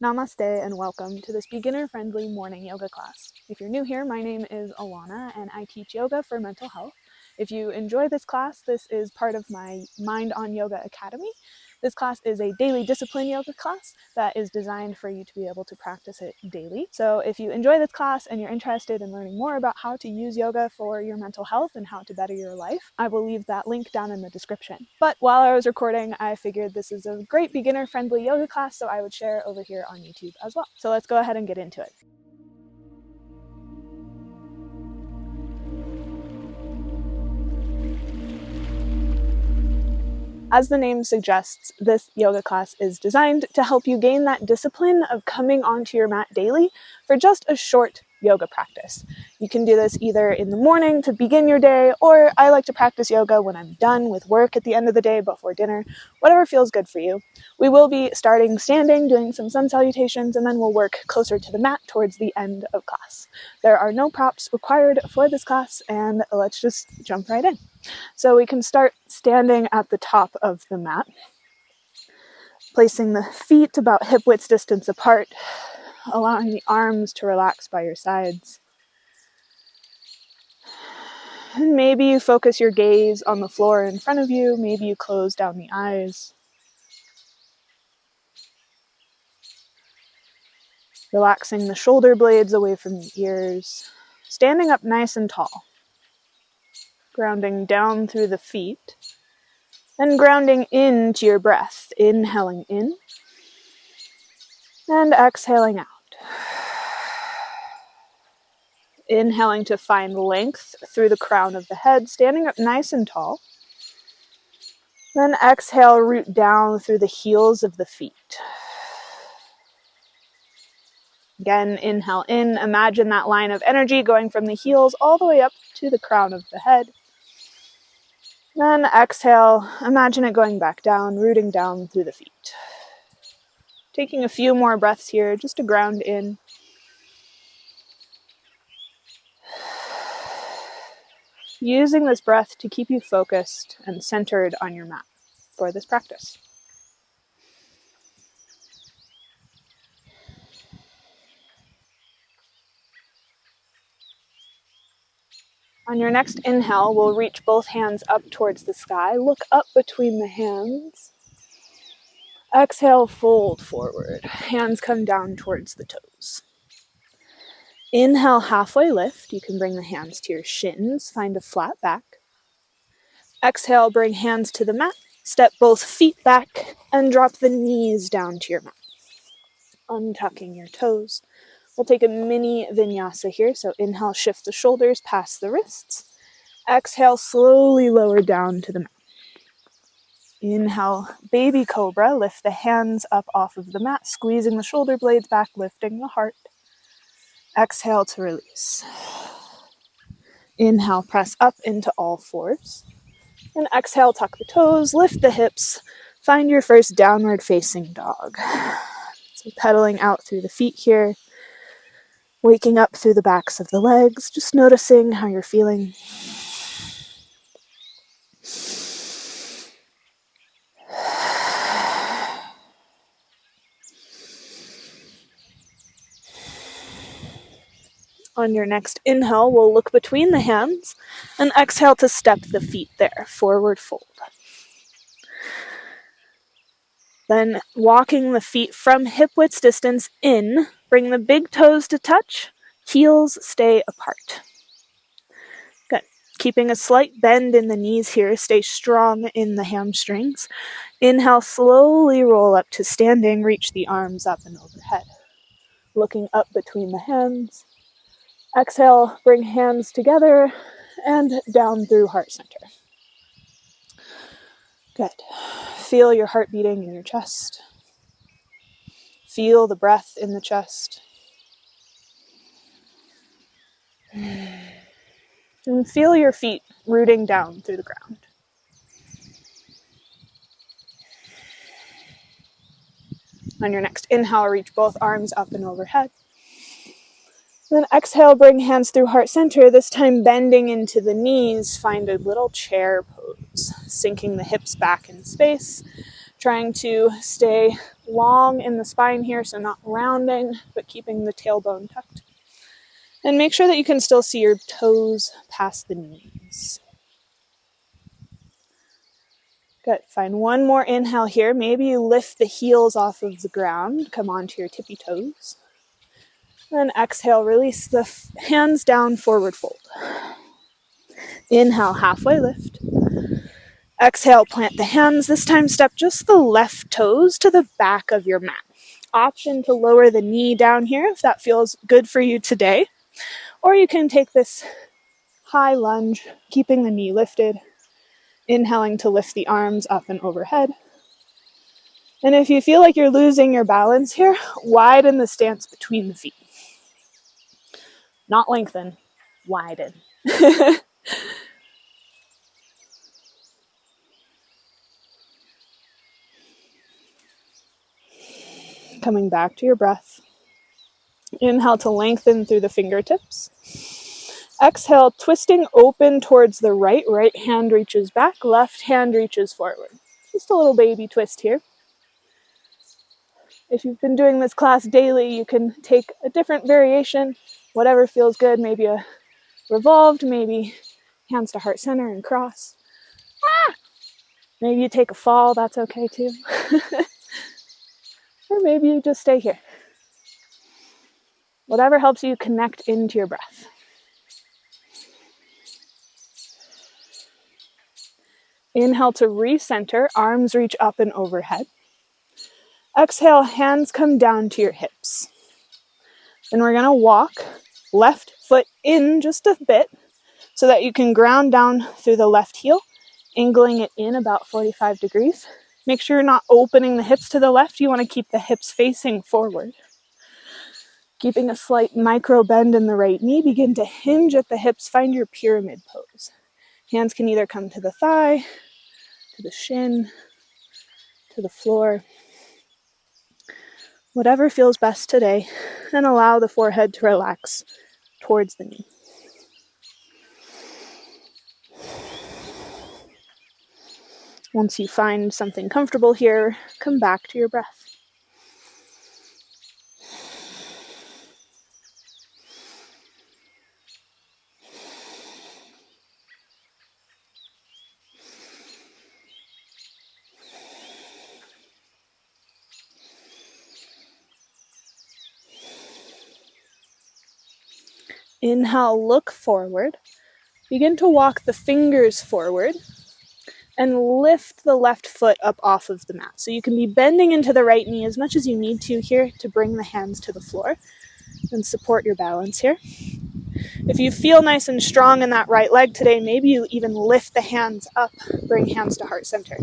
Namaste and welcome to this beginner-friendly morning yoga class. If you're new here, my name is Alauna and I teach yoga for mental health. If you enjoy this class, this is part of my Mind on Yoga Academy. This class is a daily discipline yoga class that is designed for you to be able to practice it daily. So if you enjoy this class and you're interested in learning more about how to use yoga for your mental health and how to better your life, I will leave that link down in the description. But while I was recording, I figured this is a great beginner-friendly yoga class, so I would share it over here on YouTube as well. So let's go ahead and get into it. As the name suggests, this yoga class is designed to help you gain that discipline of coming onto your mat daily for just a short yoga practice. You can do this either in the morning to begin your day, or I like to practice yoga when I'm done with work at the end of the day before dinner, whatever feels good for you. We will be starting standing, doing some sun salutations, and then we'll work closer to the mat towards the end of class. There are no props required for this class, and let's just jump right in. So we can start standing at the top of the mat, placing the feet about hip width distance apart, allowing the arms to relax by your sides. And maybe you focus your gaze on the floor in front of you, maybe you close down the eyes. Relaxing the shoulder blades away from the ears, standing up nice and tall. Grounding down through the feet, and grounding into your breath, inhaling in, and exhaling out. Inhaling to find length through the crown of the head, standing up nice and tall. Then exhale, root down through the heels of the feet. Again, inhale in, imagine that line of energy going from the heels all the way up to the crown of the head. Then exhale, imagine it going back down, rooting down through the feet. Taking a few more breaths here just to ground in. Using this breath to keep you focused and centered on your mat for this practice. On your next inhale, we'll reach both hands up towards the sky. Look up between the hands. Exhale, fold forward. Hands come down towards the toes. Inhale, halfway lift. You can bring the hands to your shins. Find a flat back. Exhale, bring hands to the mat. Step both feet back and drop the knees down to your mat. Untucking your toes. We'll take a mini vinyasa here. So inhale, shift the shoulders past the wrists. Exhale, slowly lower down to the mat. Inhale, baby cobra. Lift the hands up off of the mat, squeezing the shoulder blades back, lifting the heart. Exhale to release. Inhale, press up into all fours. And exhale, tuck the toes, lift the hips. Find your first downward facing dog. So pedaling out through the feet here. Waking up through the backs of the legs, just noticing how you're feeling. On your next inhale, we'll look between the hands and exhale to step the feet there, forward fold. Then walking the feet from hip width distance in, bring the big toes to touch, heels stay apart. Good. Keeping a slight bend in the knees here, stay strong in the hamstrings. Inhale, slowly roll up to standing, reach the arms up and overhead. Looking up between the hands. Exhale, bring hands together and down through heart center. Good. Feel your heart beating in your chest. Feel the breath in the chest. And feel your feet rooting down through the ground. On your next inhale, reach both arms up and overhead. Then exhale, bring hands through heart center, this time bending into the knees. Find a little chair pose, sinking the hips back in space, trying to stay long in the spine here, so not rounding, but keeping the tailbone tucked. And make sure that you can still see your toes past the knees. Good. Find one more inhale here. Maybe you lift the heels off of the ground, come onto your tippy toes. Then exhale, release the hands down, forward fold. Inhale, halfway lift. Exhale, plant the hands. This time, step just the left toes to the back of your mat. Option to lower the knee down here if that feels good for you today. Or you can take this high lunge, keeping the knee lifted, inhaling to lift the arms up and overhead. And if you feel like you're losing your balance here, widen the stance between the feet. Not lengthen, widen. Coming back to your breath. Inhale to lengthen through the fingertips. Exhale, twisting open towards the right. Right hand reaches back, left hand reaches forward. Just a little baby twist here. If you've been doing this class daily, you can take a different variation, whatever feels good, maybe a revolved, maybe hands to heart center and cross. Maybe you take a fall, that's okay too. Or maybe you just stay here. Whatever helps you connect into your breath. Inhale to recenter, arms reach up and overhead. Exhale, hands come down to your hips. Then we're gonna walk left foot in just a bit so that you can ground down through the left heel, angling it in about 45 degrees. Make sure you're not opening the hips to the left. You wanna keep the hips facing forward. Keeping a slight micro bend in the right knee, begin to hinge at the hips, find your pyramid pose. Hands can either come to the thigh, to the shin, to the floor. Whatever feels best today, and allow the forehead to relax towards the knee. Once you find something comfortable here, come back to your breath. Inhale, look forward. Begin to walk the fingers forward and lift the left foot up off of the mat. So you can be bending into the right knee as much as you need to here to bring the hands to the floor and support your balance here. If you feel nice and strong in that right leg today, maybe you even lift the hands up, bring hands to heart center.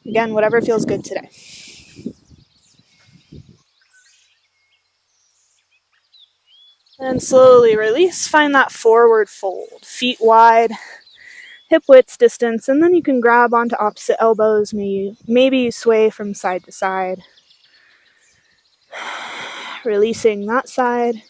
Again, whatever feels good today. And slowly release, find that forward fold, feet wide, hip width distance, and then you can grab onto opposite elbows, maybe you sway from side to side. Releasing that side,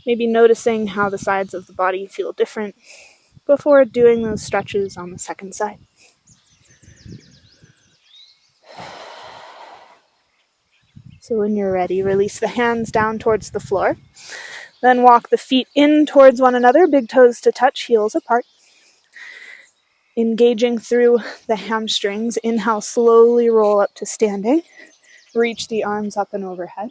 maybe noticing how the sides of the body feel different before doing those stretches on the second side. So when you're ready, release the hands down towards the floor. Then walk the feet in towards one another, big toes to touch, heels apart. Engaging through the hamstrings. Inhale, slowly roll up to standing. Reach the arms up and overhead.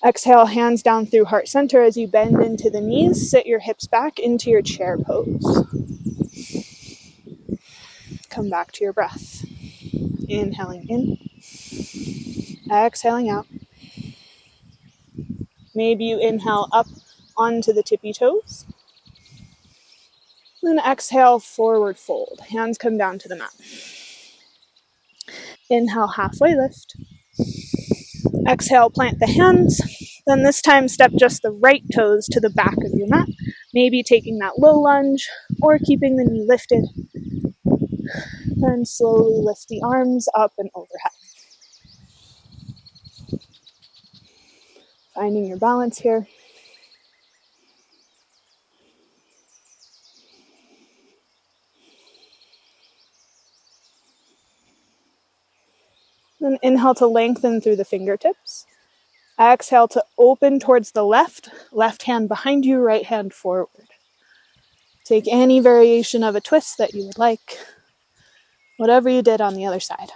Exhale, hands down through heart center as you bend into the knees. Sit your hips back into your chair pose. Come back to your breath. Inhaling in. Exhaling out. Maybe you inhale up onto the tippy toes. Then exhale, forward fold. Hands come down to the mat. Inhale, halfway lift. Exhale, plant the hands. Then this time, step just the right toes to the back of your mat. Maybe taking that low lunge or keeping the knee lifted. Then slowly lift the arms up and overhead. Finding your balance here. Then Inhale to lengthen through the fingertips. Exhale to open towards the left hand behind you, right hand forward. Take any variation of a twist that you would like, whatever you did on the other side.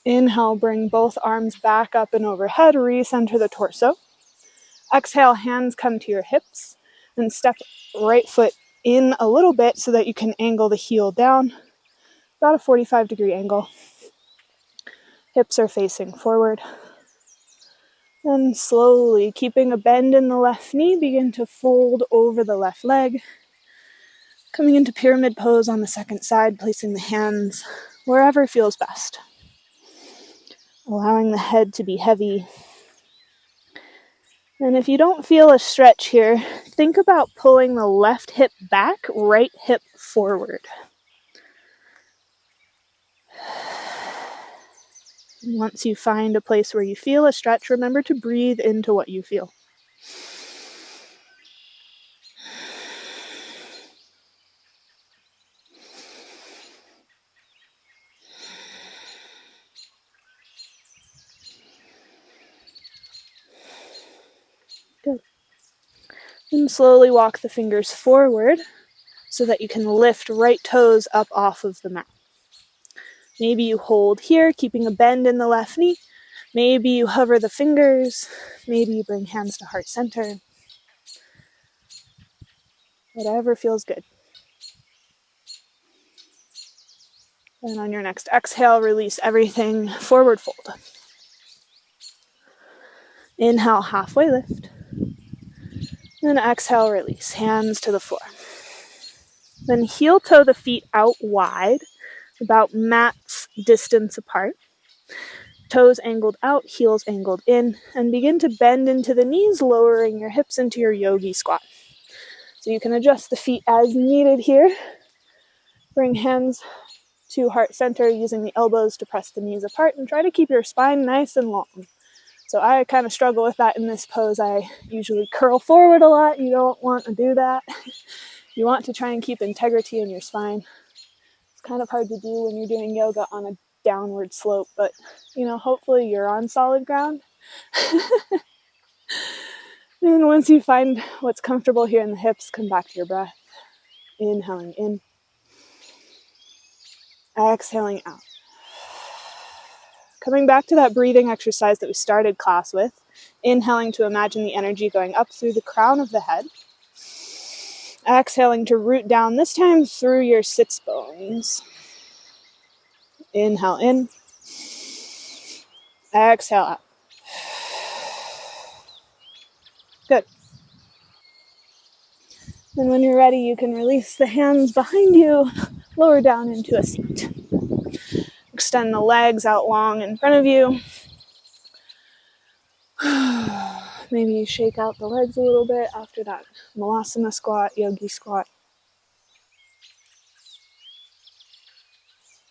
Inhale, bring both arms back up and overhead, recenter the torso. Exhale, hands come to your hips, and step right foot in a little bit so that you can angle the heel down, about a 45-degree angle. Hips are facing forward. And slowly, keeping a bend in the left knee, begin to fold over the left leg. Coming into pyramid pose on the second side, placing the hands wherever feels best. Allowing the head to be heavy. And if you don't feel a stretch here, think about pulling the left hip back, right hip forward. Once you find a place where you feel a stretch, remember to breathe into what you feel. Good. And slowly walk the fingers forward so that you can lift right toes up off of the mat. Maybe you hold here, keeping a bend in the left knee. Maybe you hover the fingers. Maybe you bring hands to heart center. Whatever feels good. And on your next exhale, release everything, forward fold. Inhale, halfway lift. Then exhale, release, hands to the floor. Then heel toe the feet out wide, about mat's distance apart. Toes angled out, heels angled in, and begin to bend into the knees, lowering your hips into your yogi squat. So you can adjust the feet as needed here. Bring hands to heart center, using the elbows to press the knees apart, and try to keep your spine nice and long. So I kind of struggle with that in this pose. I usually curl forward a lot. You don't want to do that. You want to try and keep integrity in your spine. It's kind of hard to do when you're doing yoga on a downward slope, but hopefully you're on solid ground. And once you find what's comfortable here in the hips, come back to your breath. Inhaling in. Exhaling out. Coming back to that breathing exercise that we started class with. Inhaling to imagine the energy going up through the crown of the head. Exhaling to root down, this time through your sits bones. Inhale in. Exhale out. Good. And when you're ready, you can release the hands behind you, lower down into a seat. Extend the legs out long in front of you. Maybe you shake out the legs a little bit after that Malasana squat, yogi squat.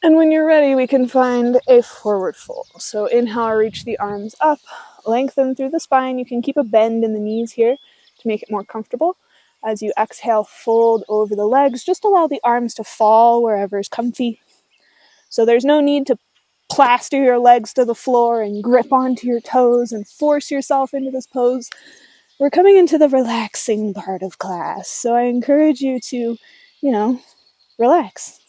And when you're ready, we can find a forward fold. So inhale, reach the arms up, lengthen through the spine. You can keep a bend in the knees here to make it more comfortable. As you exhale, fold over the legs. Just allow the arms to fall wherever is comfy. So there's no need to plaster your legs to the floor and grip onto your toes and force yourself into this pose. We're coming into the relaxing part of class. So I encourage you to, relax.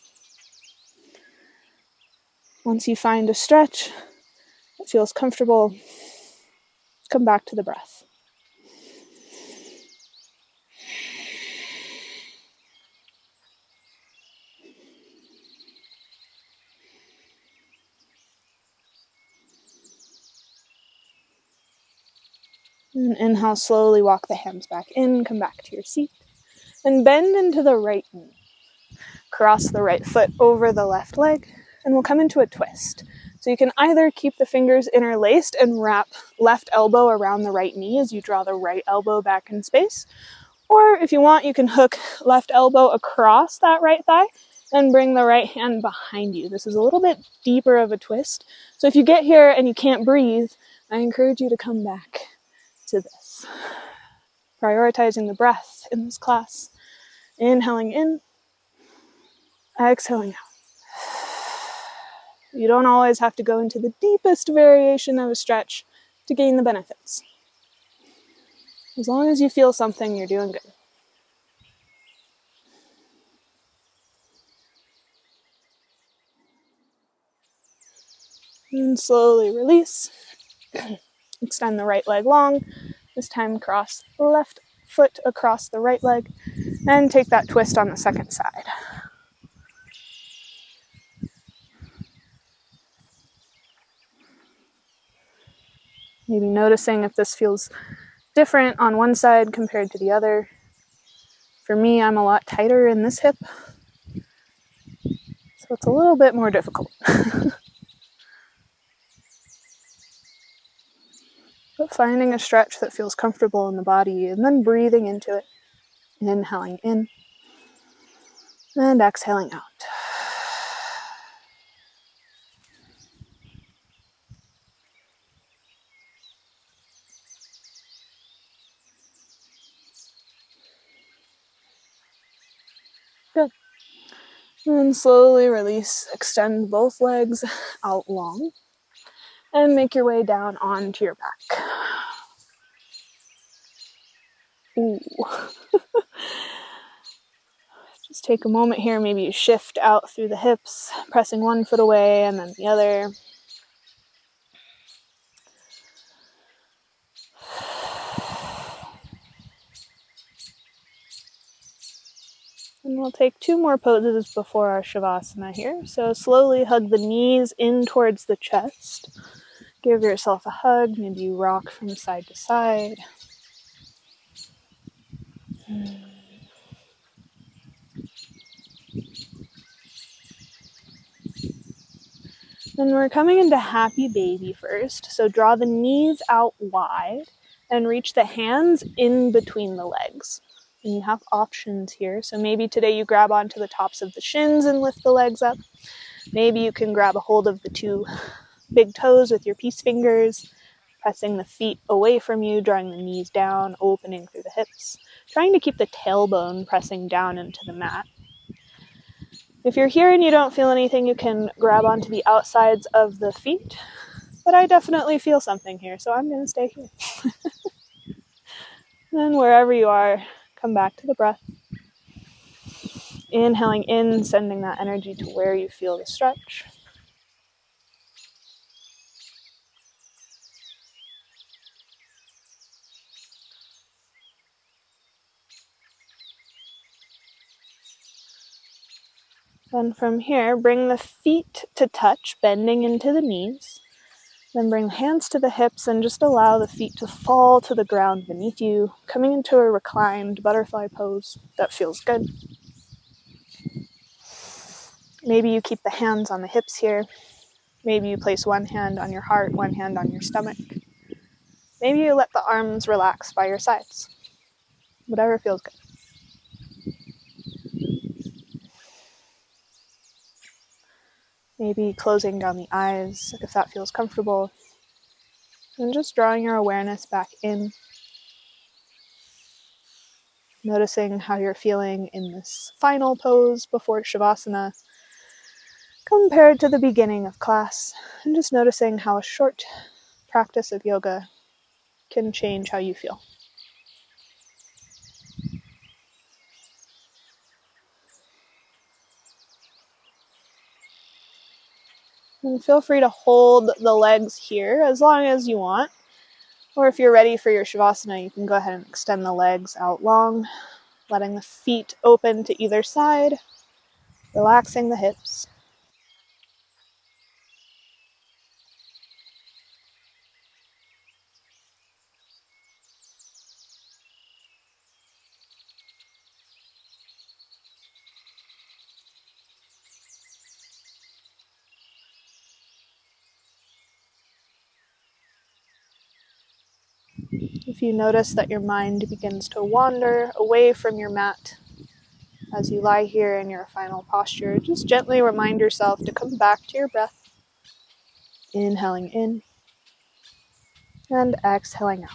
Once you find a stretch that feels comfortable, come back to the breath. And inhale, slowly walk the hands back in, come back to your seat, and bend into the right knee. Cross the right foot over the left leg, and we'll come into a twist. So you can either keep the fingers interlaced and wrap left elbow around the right knee as you draw the right elbow back in space. Or if you want, you can hook left elbow across that right thigh and bring the right hand behind you. This is a little bit deeper of a twist. So if you get here and you can't breathe, I encourage you to come back to this. prioritizing the breath in this class. Inhaling in, exhaling out. You don't always have to go into the deepest variation of a stretch to gain the benefits. As long as you feel something, you're doing good. And slowly release. Extend the right leg long. This time cross the left foot across the right leg and take that twist on the second side. Maybe noticing if this feels different on one side compared to the other. For me, I'm a lot tighter in this hip, so it's a little bit more difficult. But finding a stretch that feels comfortable in the body and then breathing into it. Inhaling in and exhaling out. Good. And slowly release. Extend both legs out long and make your way down onto your back. Ooh. Just take a moment here. Maybe you shift out through the hips, pressing one foot away and then the other. And we'll take 2 more poses before our Shavasana here. So slowly hug the knees in towards the chest. Give yourself a hug. Maybe you rock from side to side. And we're coming into happy baby first. So draw the knees out wide and reach the hands in between the legs. And you have options here. So maybe today you grab onto the tops of the shins and lift the legs up. Maybe you can grab a hold of the 2 big toes with your peace fingers, pressing the feet away from you, drawing the knees down, opening through the hips, trying to keep the tailbone pressing down into the mat. If you're here and you don't feel anything, you can grab onto the outsides of the feet, but I definitely feel something here, so I'm going to stay here. Then wherever you are, come back to the breath. Inhaling in, sending that energy to where you feel the stretch. Then from here, bring the feet to touch, bending into the knees. Then bring the hands to the hips and just allow the feet to fall to the ground beneath you, coming into a reclined butterfly pose that feels good. Maybe you keep the hands on the hips here. Maybe you place one hand on your heart, one hand on your stomach. Maybe you let the arms relax by your sides. Whatever feels good. Maybe closing down the eyes if that feels comfortable. And just drawing your awareness back in. Noticing how you're feeling in this final pose before Shavasana compared to the beginning of class. And just noticing how a short practice of yoga can change how you feel. And feel free to hold the legs here as long as you want. Or if you're ready for your Shavasana, you can go ahead and extend the legs out long, letting the feet open to either side, relaxing the hips. If you notice that your mind begins to wander away from your mat as you lie here in your final posture, just gently remind yourself to come back to your breath. Inhaling in and exhaling out.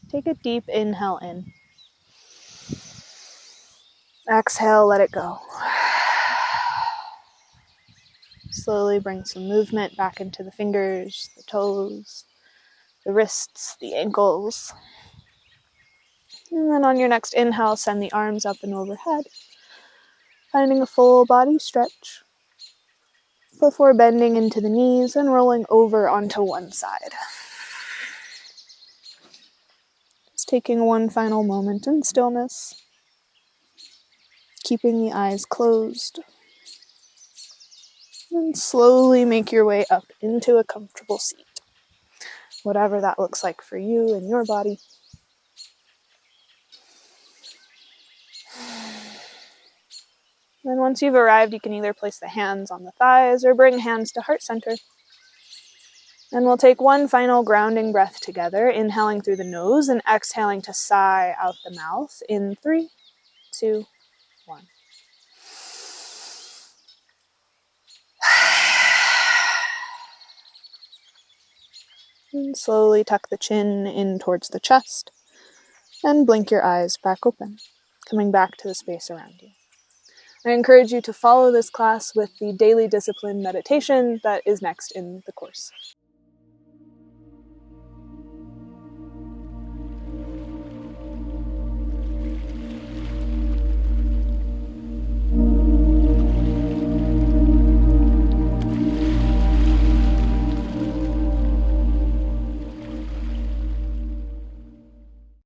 Take a deep inhale in. Exhale, let it go. Slowly bring some movement back into the fingers, the toes, the wrists, the ankles. And then on your next inhale, send the arms up and overhead, finding a full body stretch before bending into the knees and rolling over onto one side. Just taking one final moment in stillness, keeping the eyes closed, and slowly make your way up into a comfortable seat, whatever that looks like for you and your body. Then once you've arrived, you can either place the hands on the thighs or bring hands to heart center. And we'll take one final grounding breath together, inhaling through the nose and exhaling to sigh out the mouth in 3, 2, 1. And slowly tuck the chin in towards the chest and blink your eyes back open, coming back to the space around you. I encourage you to follow this class with the daily discipline meditation that is next in the course.